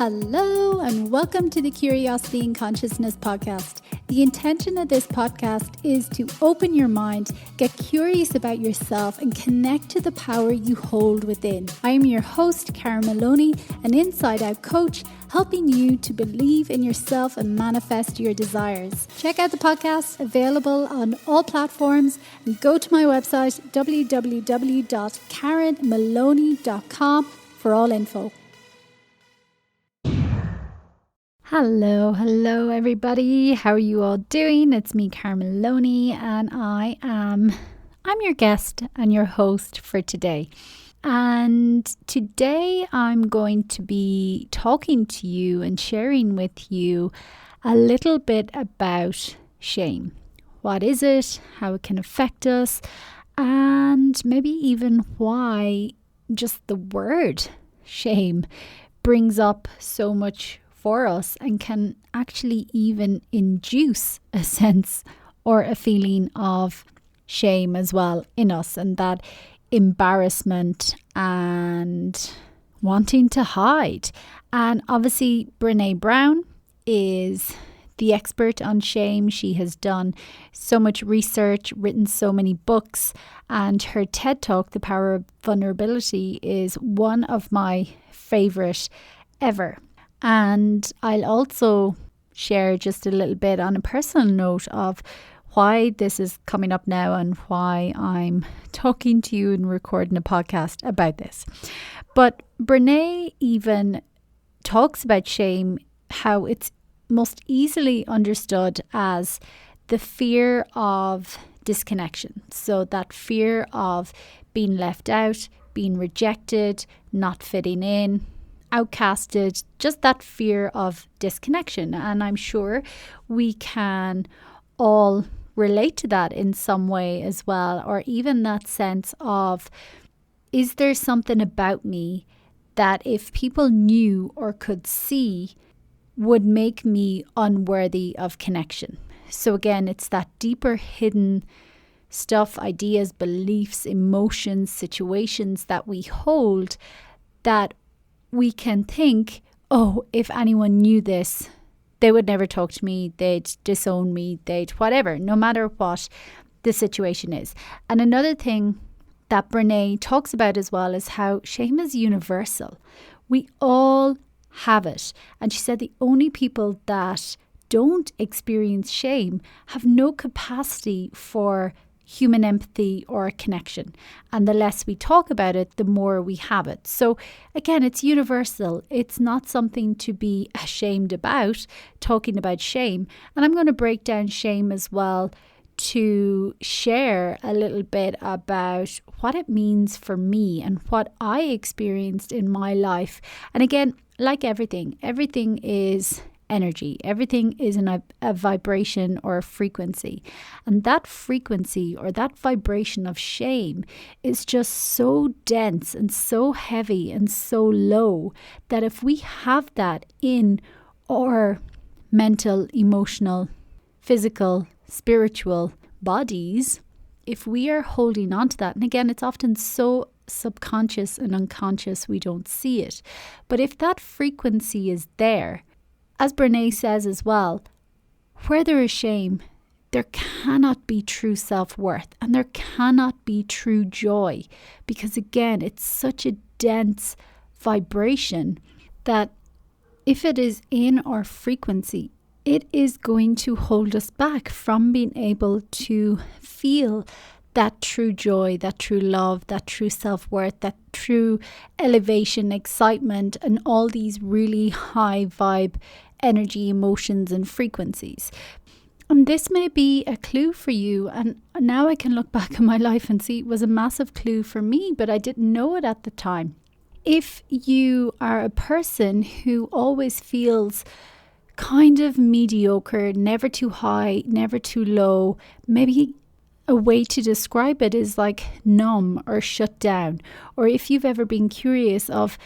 Hello and welcome to the Curiosity and Consciousness podcast. The intention of this podcast is to open your mind, get curious about yourself and connect to the power you hold within. I am your host, Maloney, an inside-out coach, helping you to believe in yourself and manifest your desires. Check out the podcast, available on all platforms, and go to my website, www.karenmaloney.com for all info. Hello everybody. How are you all doing? It's me, Maloney, and I'm your guest and your host for today. And today I'm going to be talking to you and sharing with you a little bit about shame. What is it? How it can affect us? And maybe even why just the word shame brings up so much for us and can actually even induce a sense or a feeling of shame as well in us, and that embarrassment and wanting to hide. And obviously Brené Brown is the expert on shame. She has done so much research, written so many books, and her TED Talk, The Power of Vulnerability, is one of my favorite ever. And I'll also share just a little bit on a personal note of why this is coming up now and why I'm talking to you and recording a podcast about this. But Brené even talks about shame, how it's most easily understood as the fear of disconnection. So that fear of being left out, being rejected, not fitting in, outcasted, just that fear of disconnection. And I'm sure we can all relate to that in some way as well, or even that sense of, is there something about me that if people knew or could see would make me unworthy of connection? So again, it's that deeper hidden stuff, ideas, beliefs, emotions, situations that we hold that we can think, oh, if anyone knew this, they would never talk to me, they'd disown me, they'd whatever, no matter what the situation is. And another thing that Brené talks about as well is how shame is universal. We all have it. And she said the only people that don't experience shame have no capacity for human empathy or connection. And the less we talk about it, the more we have it. So again, it's universal. It's not something to be ashamed about, talking about shame. And I'm going to break down shame as well to share a little bit about what it means for me and what I experienced in my life. And again, like everything is energy. Everything is a vibration or a frequency. And that frequency or that vibration of shame is just so dense and so heavy and so low that if we have that in our mental, emotional, physical, spiritual bodies, if we are holding on to that, and again, it's often so subconscious and unconscious, we don't see it. But if that frequency is there, as Brené says as well, where there is shame, there cannot be true self-worth and there cannot be true joy, because again, it's such a dense vibration that if it is in our frequency, it is going to hold us back from being able to feel that true joy, that true love, that true self-worth, that true elevation, excitement, and all these really high vibe energy, emotions, and frequencies. And this may be a clue for you. And now I can look back on my life and see it was a massive clue for me, but I didn't know it at the time. If you are a person who always feels kind of mediocre, never too high, never too low, maybe a way to describe it is like numb or shut down. Or if you've ever been curious of,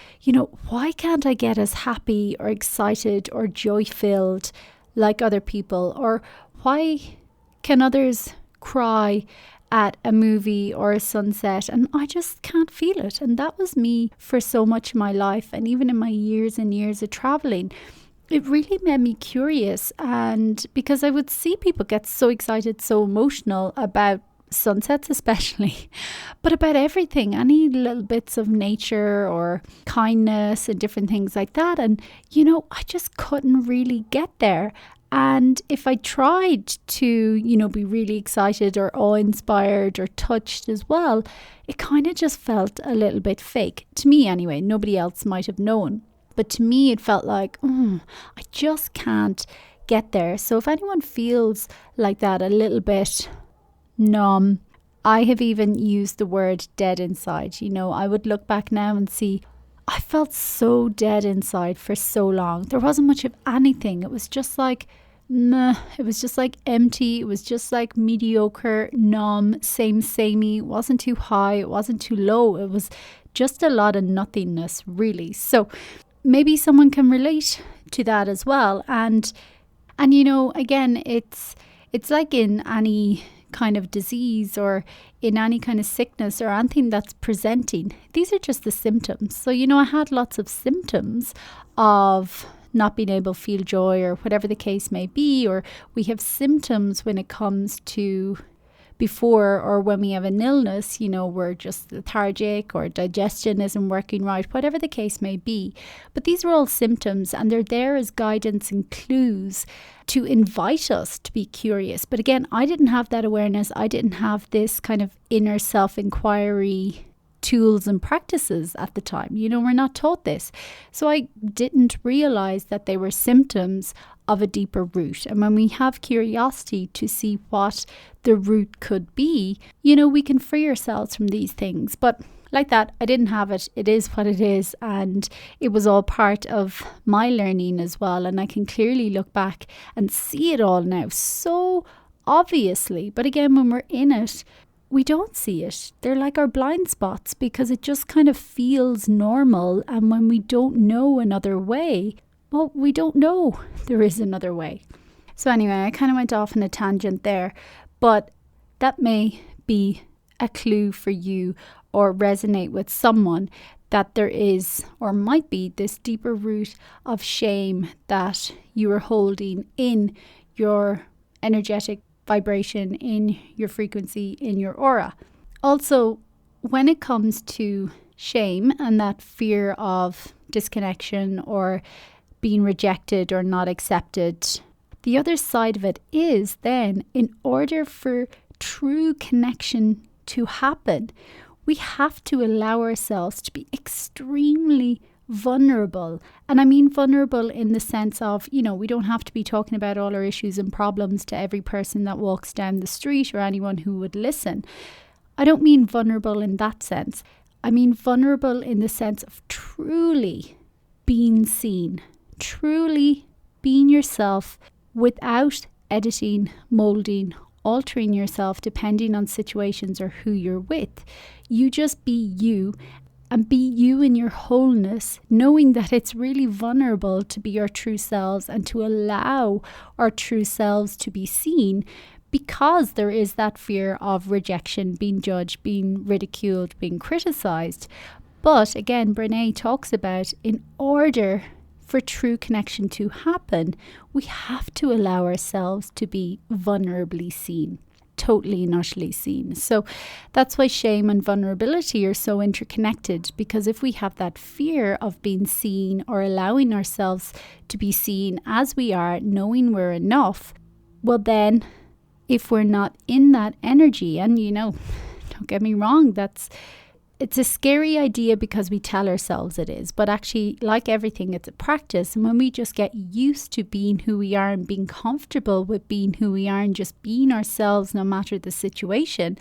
why can't I get as happy or excited or joy-filled like other people? Or why can others cry at a movie or a sunset and I just can't feel it. And that was me for so much of my life, and even in my years and years of traveling. It really made me curious, and because I would see people get so excited, so emotional about sunsets especially, but about everything, any little bits of nature or kindness and different things like that. And I just couldn't really get there. And if I tried to, be really excited or awe-inspired or touched as well, it kind of just felt a little bit fake. To me anyway, nobody else might have known. But to me, it felt like, I just can't get there. So if anyone feels like that, a little bit numb, I have even used the word dead inside. I would look back now and see, I felt so dead inside for so long. There wasn't much of anything. It was just like, meh. It was just like empty. It was just like mediocre, numb, samey. It wasn't too high. It wasn't too low. It was just a lot of nothingness, really. So maybe someone can relate to that as well. And again, it's like in any kind of disease or in any kind of sickness or anything that's presenting. These are just the symptoms. So, I had lots of symptoms of not being able to feel joy or whatever the case may be, or we have symptoms when it comes to before or when we have an illness, we're just lethargic or digestion isn't working right, whatever the case may be. But these are all symptoms, and they're there as guidance and clues to invite us to be curious. But again, I didn't have that awareness. I didn't have this kind of inner self-inquiry tools and practices at the time. We're not taught this. So I didn't realize that they were symptoms of a deeper root. And when we have curiosity to see what the root could be, we can free ourselves from these things. But like that, I didn't have it. It is what it is. And it was all part of my learning as well. And I can clearly look back and see it all now so obviously. But again, when we're in it, we don't see it. They're like our blind spots because it just kind of feels normal. And when we don't know another way, well, we don't know there is another way. So anyway, I kind of went off on a tangent there, but that may be a clue for you or resonate with someone that there is or might be this deeper root of shame that you are holding in your energetic vibration, in your frequency, in your aura. Also, when it comes to shame and that fear of disconnection or being rejected or not accepted, the other side of it is then, in order for true connection to happen, we have to allow ourselves to be extremely vulnerable. And I mean vulnerable in the sense of, we don't have to be talking about all our issues and problems to every person that walks down the street or anyone who would listen. I don't mean vulnerable in that sense. I mean vulnerable in the sense of truly being seen, truly being yourself without editing, molding, altering yourself depending on situations or who you're with. You just be you, and be you in your wholeness, knowing that it's really vulnerable to be our true selves and to allow our true selves to be seen, because there is that fear of rejection, being judged, being ridiculed, being criticized. But again, Brené talks about, in order for true connection to happen, we have to allow ourselves to be vulnerably seen, totally and utterly seen. So that's why shame and vulnerability are so interconnected, because if we have that fear of being seen or allowing ourselves to be seen as we are, knowing we're enough, well then, if we're not in that energy, and don't get me wrong, it's a scary idea because we tell ourselves it is. But actually, like everything, it's a practice. And when we just get used to being who we are and being comfortable with being who we are and just being ourselves no matter the situation,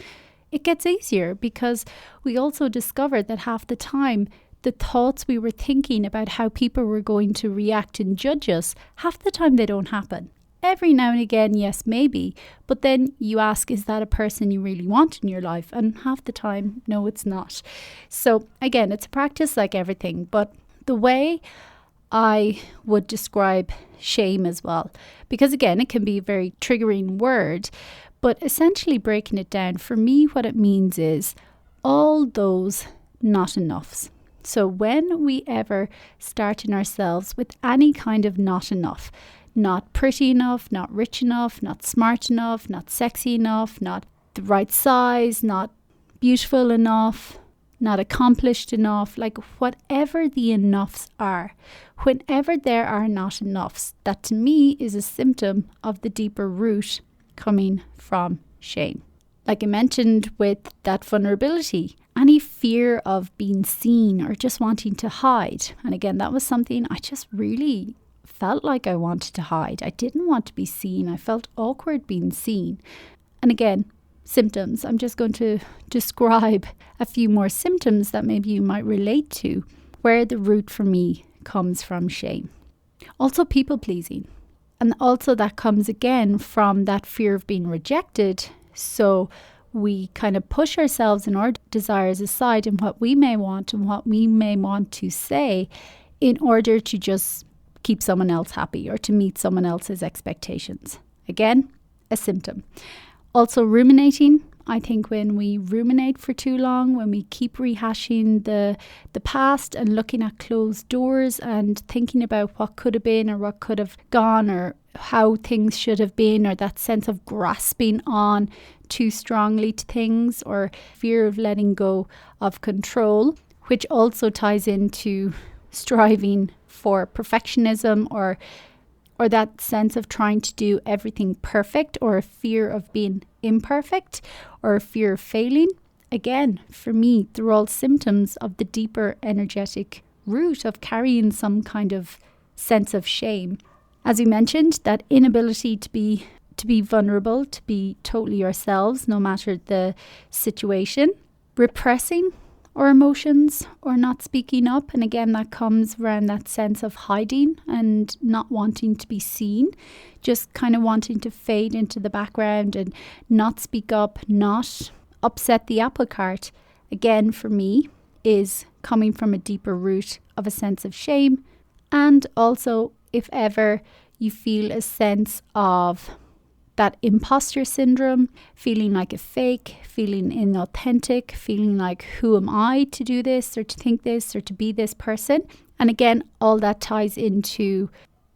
it gets easier, because we also discover that half the time, the thoughts we were thinking about how people were going to react and judge us, half the time they don't happen. Every now and again, yes, maybe. But then you ask, is that a person you really want in your life? And half the time, no, it's not. So again, it's a practice like everything. But the way I would describe shame as well, because again, it can be a very triggering word, But essentially breaking it down, for me, what it means is all those not enoughs. So when we ever start in ourselves with any kind of not enough, not pretty enough, not rich enough, not smart enough, not sexy enough, not the right size, not beautiful enough, not accomplished enough, like whatever the enoughs are, whenever there are not enoughs, that to me is a symptom of the deeper root coming from shame. Like I mentioned with that vulnerability, any fear of being seen or just wanting to hide. And again, that was something I just really felt like I wanted to hide. I didn't want to be seen. I felt awkward being seen. And again, symptoms. I'm just going to describe a few more symptoms that maybe you might relate to, where the root for me comes from shame. Also people pleasing. And also that comes again from that fear of being rejected. So we kind of push ourselves and our desires aside and what we may want and what we may want to say in order to just keep someone else happy or to meet someone else's expectations. Again, a symptom. Also ruminating. I think when we ruminate for too long, when we keep rehashing the past and looking at closed doors and thinking about what could have been or what could have gone or how things should have been, or that sense of grasping on too strongly to things, or fear of letting go of control, which also ties into striving for perfectionism or that sense of trying to do everything perfect, or a fear of being imperfect, or a fear of failing. Again, for me, they're all symptoms of the deeper energetic root of carrying some kind of sense of shame. As we mentioned, that inability to be vulnerable, to be totally ourselves, no matter the situation, repressing our emotions or not speaking up. And again, that comes around that sense of hiding and not wanting to be seen, just kind of wanting to fade into the background and not speak up, not upset the apple cart. Again, for me, is coming from a deeper root of a sense of shame. And also, if ever you feel a sense of that imposter syndrome, feeling like a fake, feeling inauthentic, feeling like, who am I to do this or to think this or to be this person? And again, all that ties into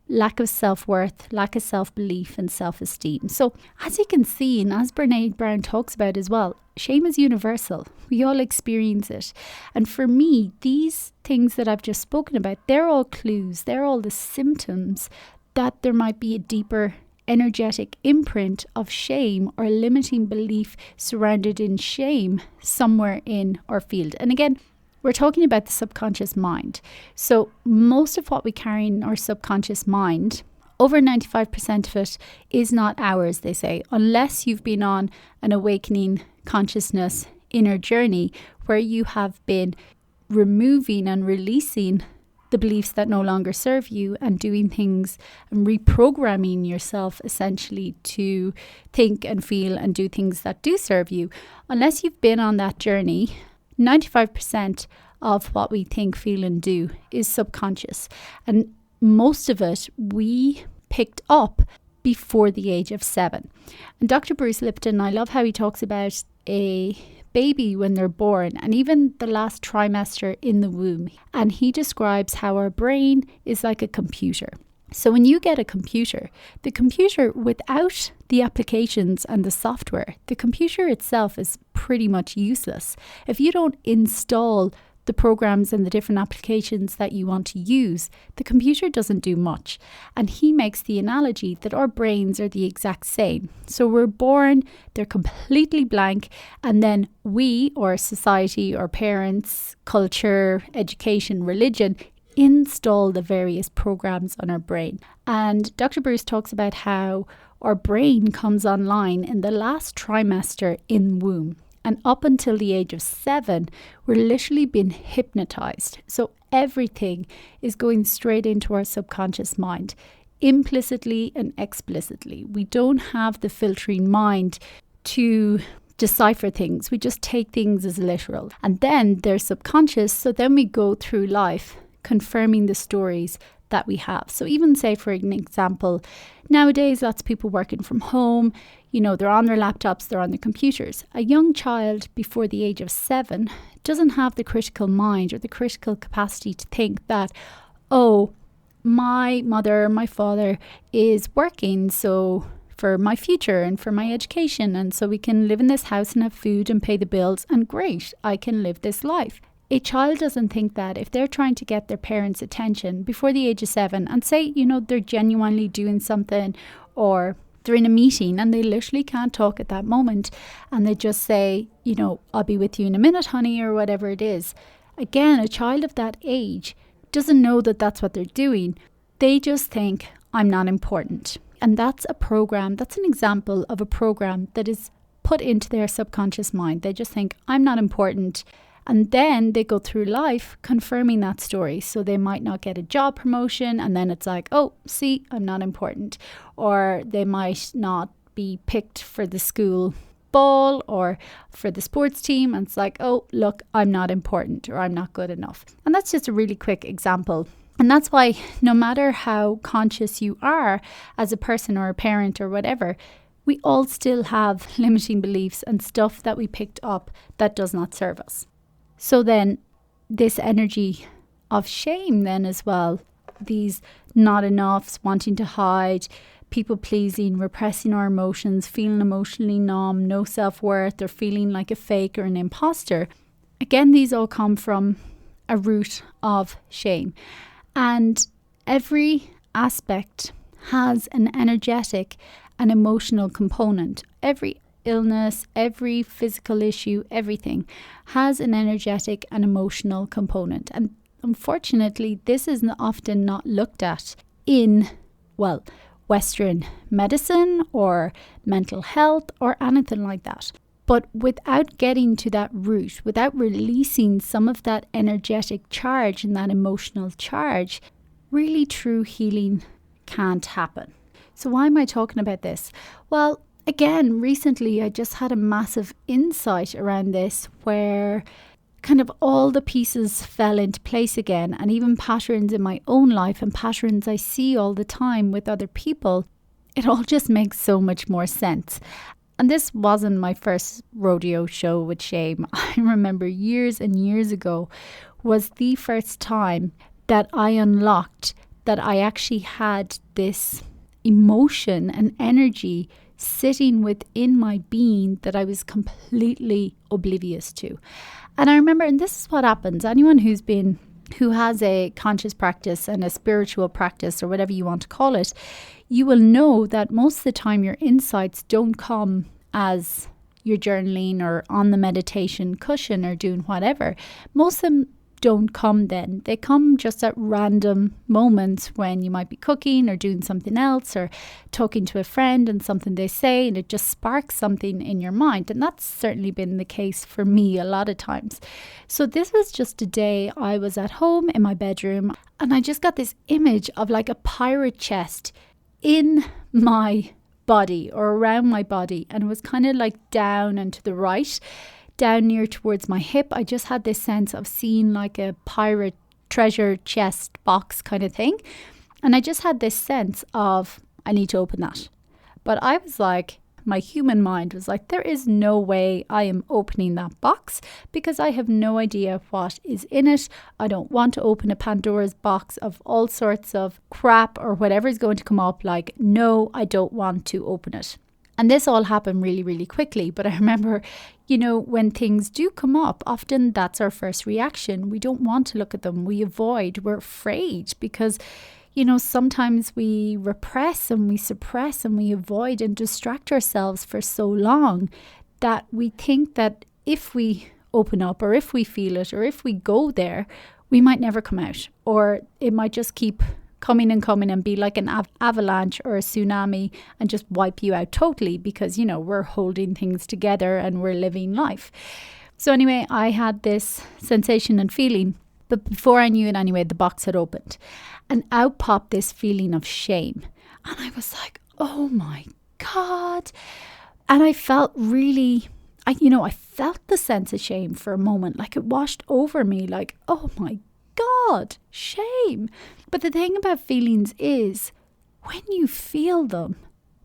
lack of self-worth, lack of self-belief and self-esteem. So as you can see, and as Brené Brown talks about as well, shame is universal. We all experience it. And for me, these things that I've just spoken about, they're all clues. They're all the symptoms that there might be a deeper energetic imprint of shame or limiting belief surrounded in shame somewhere in our field. And again, we're talking about the subconscious mind. So most of what we carry in our subconscious mind, over 95% of it is not ours, they say, unless you've been on an awakening consciousness inner journey where you have been removing and releasing the beliefs that no longer serve you and doing things and reprogramming yourself essentially to think and feel and do things that do serve you. Unless you've been on that journey, 95% of what we think, feel and do is subconscious. And most of it we picked up before the age of 7. And Dr. Bruce Lipton, I love how he talks about a baby when they're born and even the last trimester in the womb. And he describes how our brain is like a computer. So when you get a computer, the computer without the applications and the software, the computer itself is pretty much useless. If you don't install the programs and the different applications that you want to use, the computer doesn't do much. And he makes the analogy that our brains are the exact same. So we're born, they're completely blank, and then we, or society, or parents, culture, education, religion, install the various programs on our brain. And Dr. Bruce talks about how our brain comes online in the last trimester in womb. And up until the age of 7, we're literally being hypnotized. So everything is going straight into our subconscious mind, implicitly and explicitly. We don't have the filtering mind to decipher things. We just take things as literal. And then they're subconscious. So then we go through life confirming the stories that we have. So even say, for an example, nowadays, lots of people working from home, they're on their laptops, they're on their computers. A young child before the age of 7 doesn't have the critical mind or the critical capacity to think that, oh, my mother, my father is working, so for my future and for my education, and so we can live in this house and have food and pay the bills, and great, I can live this life. A child doesn't think that if they're trying to get their parents' attention before the age of 7 and say, they're genuinely doing something, or they're in a meeting and they literally can't talk at that moment, and they just say, I'll be with you in a minute, honey, or whatever it is. Again, a child of that age doesn't know that that's what they're doing. They just think, I'm not important. And that's a program, that's an example of a program that is put into their subconscious mind. They just think, I'm not important. And then they go through life confirming that story. So they might not get a job promotion, and then it's like, oh, see, I'm not important. Or they might not be picked for the school ball or for the sports team, and it's like, oh, look, I'm not important, or I'm not good enough. And that's just a really quick example. And that's why no matter how conscious you are as a person or a parent or whatever, we all still have limiting beliefs and stuff that we picked up that does not serve us. So then this energy of shame then as well, these not enoughs, wanting to hide, people pleasing, repressing our emotions, feeling emotionally numb, no self-worth, or feeling like a fake or an imposter. Again, these all come from a root of shame. And every aspect has an energetic and emotional component. Every illness, every physical issue, everything has an energetic and emotional component. And unfortunately, this is often not looked at in, Western medicine or mental health or anything like that. But without getting to that root, without releasing some of that energetic charge and that emotional charge, really true healing can't happen. So why am I talking about this? Well, again, recently I just had a massive insight around this where kind of all the pieces fell into place again, and even patterns in my own life and patterns I see all the time with other people, it all just makes so much more sense. And this wasn't my first rodeo show with shame. I remember years and years ago was the first time that I unlocked that I actually had this emotion and energy sitting within my being that I was completely oblivious to. And I remember, and this is what happens, anyone who has a conscious practice and a spiritual practice or whatever you want to call it, you will know that most of the time your insights don't come as you're journaling or on the meditation cushion or doing whatever. Most of them don't come then. They come just at random moments when you might be cooking or doing something else or talking to a friend and something they say, and it just sparks something in your mind. And that's certainly been the case for me a lot of times. So this was just a day I was at home in my bedroom, and I just got this image of like a pirate chest in my body or around my body, and it was kind of like down and to the right, down near towards my hip. I just had this sense of seeing like a pirate treasure chest box kind of thing, and I just had this sense of I need to open that. But I was like, my human mind was like, there is no way I am opening that box because I have no idea what is in it. I don't want to open a Pandora's box of all sorts of crap or whatever is going to come up. Like, no, I don't want to open it. And this all happened really, really quickly. But I remember, when things do come up, often that's our first reaction. We don't want to look at them. We avoid. We're afraid because sometimes we repress and we suppress and we avoid and distract ourselves for so long that we think that if we open up or if we feel it or if we go there, we might never come out, or it might just keep coming and be like an avalanche or a tsunami and just wipe you out totally because, we're holding things together and we're living life. So anyway, I had this sensation and feeling. But before I knew it anyway, the box had opened and out popped this feeling of shame. And I was like, oh my God. And I felt really, I felt the sense of shame for a moment, like it washed over me, like, oh my God, shame. But the thing about feelings is when you feel them,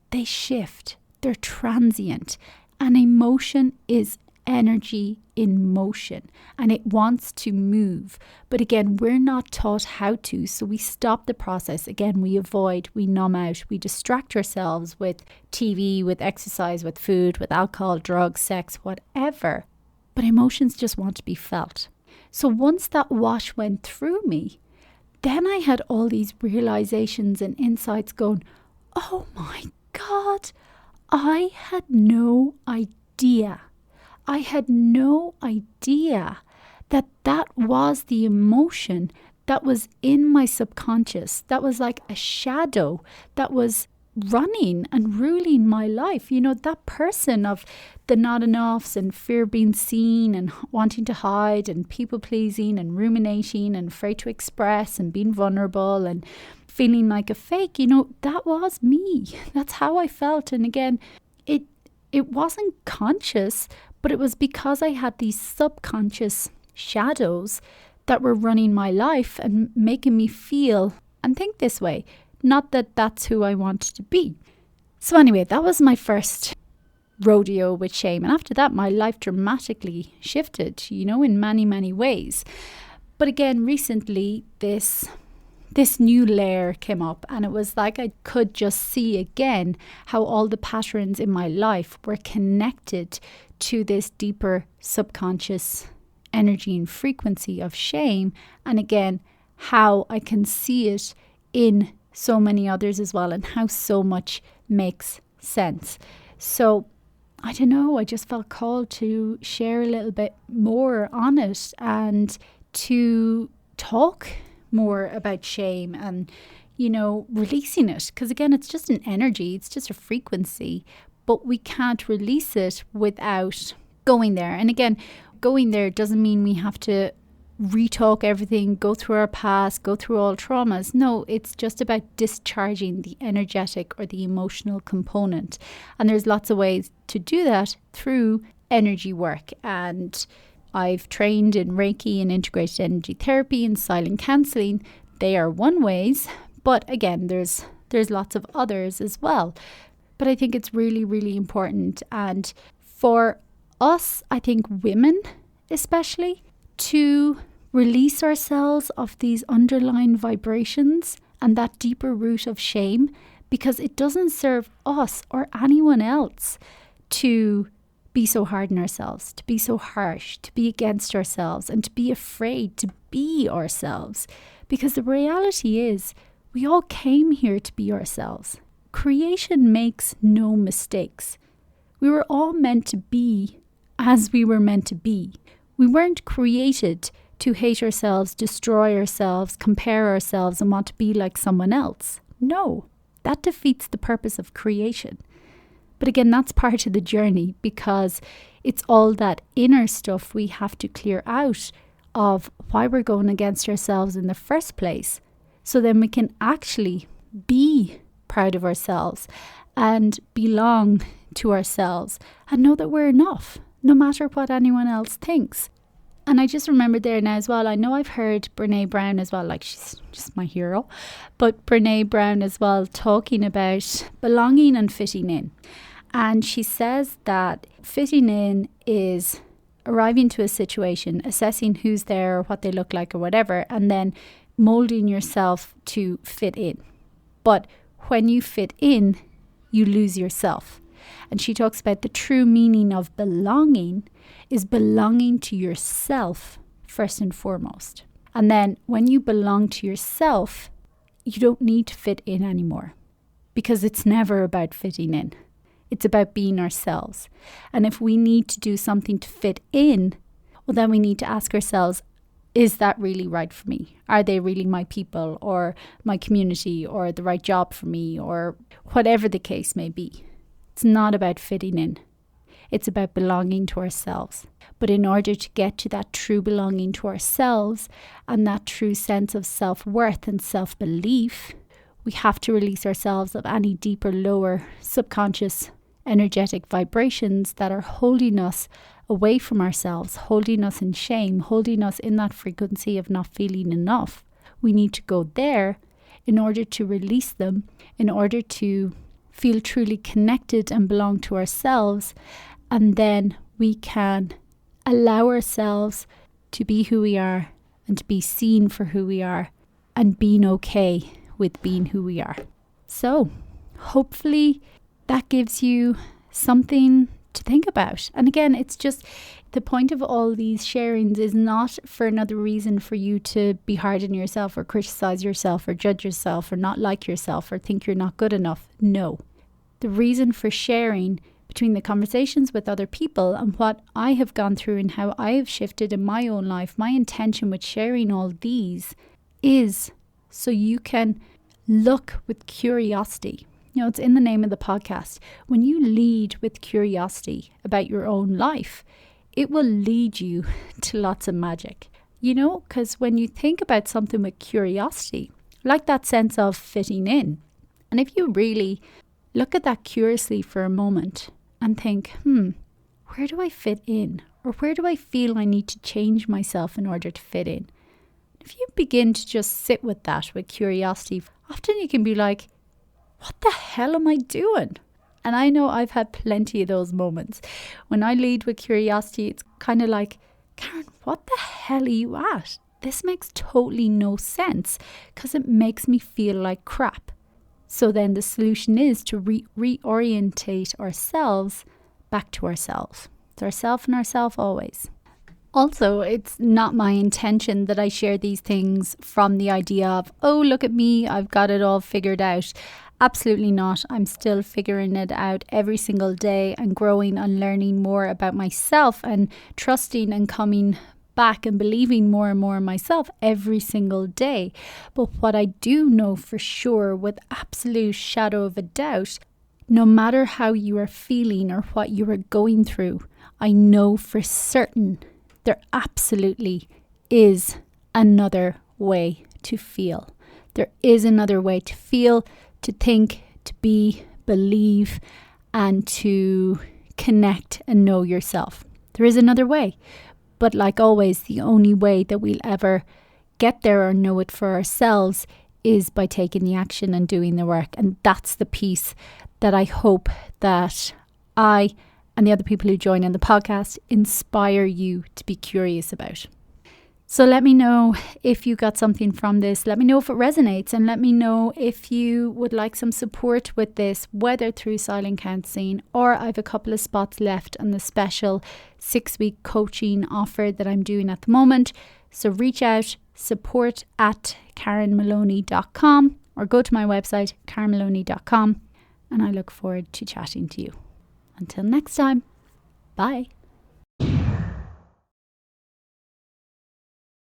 they shift. They're transient. And emotion is energy in motion and it wants to move. But again, we're not taught how to. So we stop the process. Again, we avoid, we numb out, we distract ourselves with TV, with exercise, with food, with alcohol, drugs, sex, whatever. But emotions just want to be felt. So once that wash went through me, then I had all these realizations and insights going, oh my God, I had no idea. I had no idea that that was the emotion that was in my subconscious. That was like a shadow that was running and ruling my life. You know, that person of the not enoughs and fear of being seen and wanting to hide and people pleasing and ruminating and afraid to express and being vulnerable and feeling like a fake, you know, that was me. That's how I felt. And again, it wasn't conscious, but it was because I had these subconscious shadows that were running my life and making me feel and think this way. Not that that's who I wanted to be. So anyway, that was my first rodeo with shame. And after that, my life dramatically shifted, you know, in many, many ways. But again, recently, this new layer came up and it was like I could just see again how all the patterns in my life were connected to this deeper subconscious energy and frequency of shame. And again, how I can see it in so many others as well and how so much makes sense. So I don't know, I just felt called to share a little bit more on it and to talk more about shame and, you know, releasing it. Because again, it's just an energy, it's just a frequency, but we can't release it without going there. And again, going there doesn't mean we have to retalk everything, go through our past, go through all traumas. No, it's just about discharging the energetic or the emotional component. And there's lots of ways to do that through energy work. And I've trained in Reiki and integrated energy therapy and silent counseling. They are one ways, but again, there's lots of others as well. But I think it's really, really important. And for us, I think women especially, to release ourselves of these underlying vibrations and that deeper root of shame, because it doesn't serve us or anyone else to be so hard on ourselves, to be so harsh, to be against ourselves and to be afraid to be ourselves. Because the reality is we all came here to be ourselves. Creation makes no mistakes. We were all meant to be as we were meant to be. We weren't created to hate ourselves, destroy ourselves, compare ourselves and want to be like someone else. No, that defeats the purpose of creation. But again, that's part of the journey because it's all that inner stuff we have to clear out of why we're going against ourselves in the first place. So then we can actually be proud of ourselves and belong to ourselves and know that we're enough, no matter what anyone else thinks. And I just remembered there now as well, I know I've heard Brené Brown as well, like she's just my hero, but Brené Brown as well talking about belonging and fitting in. And she says that fitting in is arriving to a situation, assessing who's there, what they look like or whatever, and then molding yourself to fit in. But when you fit in, you lose yourself. And she talks about the true meaning of belonging is belonging to yourself first and foremost. And then when you belong to yourself, you don't need to fit in anymore because it's never about fitting in. It's about being ourselves. And if we need to do something to fit in, well, then we need to ask ourselves, is that really right for me? Are they really my people or my community or the right job for me or whatever the case may be? It's not about fitting in. It's about belonging to ourselves. But in order to get to that true belonging to ourselves and that true sense of self-worth and self-belief, we have to release ourselves of any deeper, lower subconscious energetic vibrations that are holding us away from ourselves, holding us in shame, holding us in that frequency of not feeling enough. We need to go there in order to release them, in order to feel truly connected and belong to ourselves. And then we can allow ourselves to be who we are and to be seen for who we are and being okay with being who we are. So hopefully that gives you something to think about. And again, it's just the point of all these sharings is not for another reason for you to be hard on yourself or criticize yourself or judge yourself or not like yourself or think you're not good enough. No. The reason for sharing between the conversations with other people and what I have gone through and how I have shifted in my own life, my intention with sharing all these is so you can look with curiosity. You know, it's in the name of the podcast. When you lead with curiosity about your own life, it will lead you to lots of magic. You know, because when you think about something with curiosity, like that sense of fitting in, and if you really look at that curiously for a moment and think, where do I fit in? Or where do I feel I need to change myself in order to fit in? If you begin to just sit with that, with curiosity, often you can be like, what the hell am I doing? And I know I've had plenty of those moments. When I lead with curiosity, it's kind of like, Karen, what the hell are you at? This makes totally no sense because it makes me feel like crap. So then the solution is to reorientate ourselves back to ourselves. It's ourself and ourself always. Also, it's not my intention that I share these things from the idea of, oh, look at me, I've got it all figured out. Absolutely not. I'm still figuring it out every single day and growing and learning more about myself and trusting and coming back and believing more and more in myself every single day. But what I do know for sure, with absolute shadow of a doubt, no matter how you are feeling or what you are going through, I know for certain there absolutely is another way to feel. There is another way to feel, to think, to be, believe, and to connect and know yourself. There is another way. But like always, the only way that we'll ever get there or know it for ourselves is by taking the action and doing the work. And that's the piece that I hope that I and the other people who join in the podcast inspire you to be curious about. So let me know if you got something from this. Let me know if it resonates, and let me know if you would like some support with this, whether through silent counselling, or I have a couple of spots left on the special 6-week coaching offer that I'm doing at the moment. So reach out, support@KarenMaloney.com, or go to my website, karenmaloney.com, and I look forward to chatting to you. Until next time, bye.